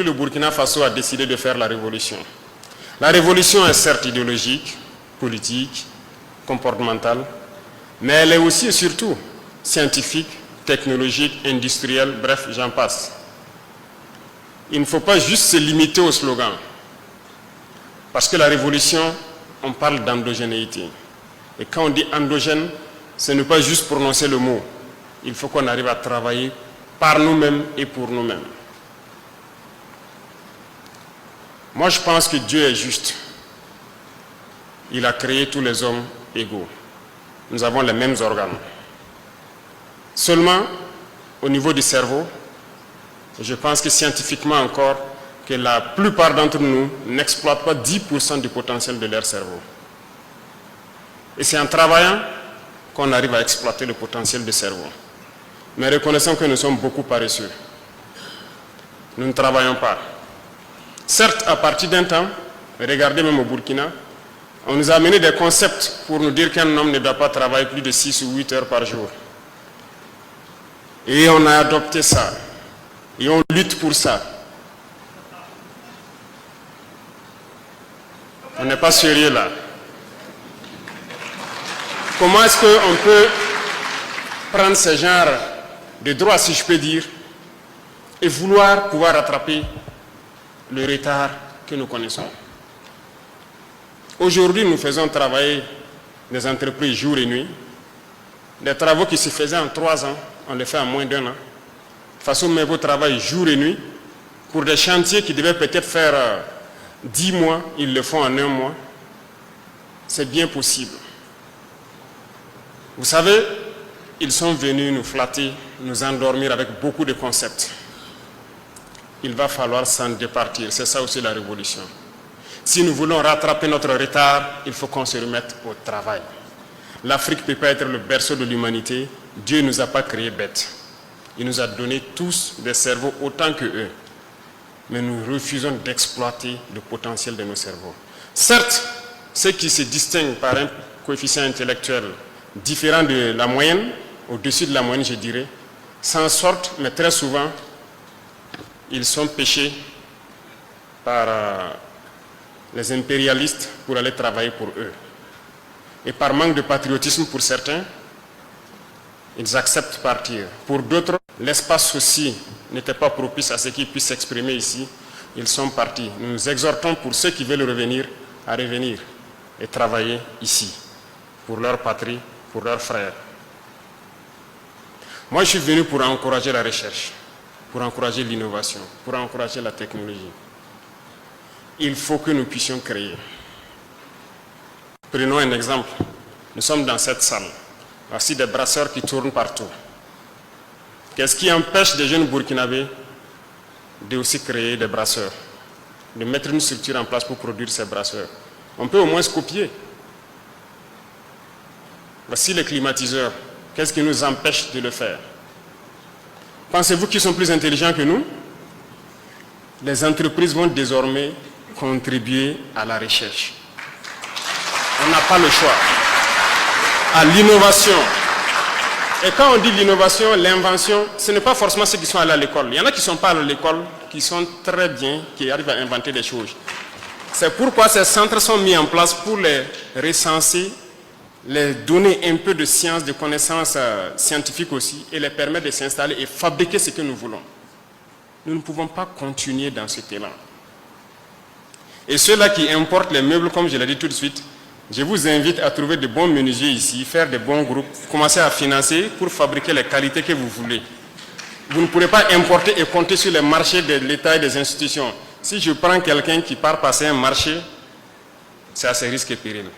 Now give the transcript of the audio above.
Le Burkina Faso a décidé de faire la révolution. La révolution est certes idéologique, politique, comportementale, mais elle est aussi et surtout scientifique, technologique, industrielle, bref, j'en passe. Il ne faut pas juste se limiter au slogan. Parce que la révolution, on parle d'endogénéité. Et quand on dit endogène, ce n'est pas juste prononcer le mot. Il faut qu'on arrive à travailler par nous-mêmes et pour nous-mêmes. Moi, je pense que Dieu est juste. Il a créé tous les hommes égaux. Nous avons les mêmes organes. Seulement, au niveau du cerveau, je pense que scientifiquement encore, que la plupart d'entre nous n'exploitent pas 10% du potentiel de leur cerveau. Et c'est en travaillant qu'on arrive à exploiter le potentiel du cerveau. Mais reconnaissons que nous sommes beaucoup paresseux. Nous ne travaillons pas. Certes, à partir d'un temps, regardez même au Burkina, on nous a amené des concepts pour nous dire qu'un homme ne doit pas travailler plus de 6 ou 8 heures par jour. Et on a adopté ça. Et on lutte pour ça. On n'est pas sérieux là. Comment est-ce qu'on peut prendre ce genre de droit, si je peux dire, et vouloir pouvoir rattraper le retard que nous connaissons? Aujourd'hui, nous faisons travailler des entreprises jour et nuit. Des travaux qui se faisaient en 3 ans, on les fait en moins d'1 an. Façon Mebo travaille jour et nuit. Pour des chantiers qui devaient peut-être faire 10 mois, ils le font en 1 mois. C'est bien possible. Vous savez, ils sont venus nous flatter, nous endormir avec beaucoup de concepts. Il va falloir s'en départir. C'est ça aussi la révolution. Si nous voulons rattraper notre retard, il faut qu'on se remette au travail. L'Afrique ne peut pas être le berceau de l'humanité. Dieu ne nous a pas créés bêtes. Il nous a donné tous des cerveaux autant que eux. Mais nous refusons d'exploiter le potentiel de nos cerveaux. Certes, ceux qui se distinguent par un coefficient intellectuel différent de la moyenne, au-dessus de la moyenne je dirais, s'en sortent, mais très souvent, ils sont pêchés par les impérialistes pour aller travailler pour eux. Et par manque de patriotisme pour certains, ils acceptent de partir. Pour d'autres, l'espace aussi n'était pas propice à ce qu'ils puissent s'exprimer ici. Ils sont partis. Nous nous exhortons pour ceux qui veulent revenir à revenir et travailler ici, pour leur patrie, pour leurs frères. Moi, je suis venu pour encourager la recherche, pour encourager l'innovation, pour encourager la technologie. Il faut que nous puissions créer. Prenons un exemple. Nous sommes dans cette salle. Voici des brasseurs qui tournent partout. Qu'est-ce qui empêche des jeunes burkinabés de aussi créer des brasseurs, de mettre une structure en place pour produire ces brasseurs? On peut au moins se copier. Voici les climatiseurs. Qu'est-ce qui nous empêche de le faire? Pensez-vous qu'ils sont plus intelligents que nous? Les entreprises vont désormais contribuer à la recherche. On n'a pas le choix. À l'innovation. Et quand on dit l'innovation, l'invention, ce n'est pas forcément ceux qui sont allés à l'école. Il y en a qui ne sont pas allés à l'école, qui sont très bien, qui arrivent à inventer des choses. C'est pourquoi ces centres sont mis en place pour les recenser, les donner un peu de science, de connaissances scientifiques aussi, et les permettre de s'installer et fabriquer ce que nous voulons. Nous ne pouvons pas continuer dans cet élan. Et ceux-là qui importent les meubles, comme je l'ai dit tout de suite, je vous invite à trouver de bons menuisiers ici, faire de bons groupes, commencer à financer pour fabriquer les qualités que vous voulez. Vous ne pourrez pas importer et compter sur les marchés de l'État et des institutions. Si je prends quelqu'un qui part passer un marché, c'est à ses risques et périls.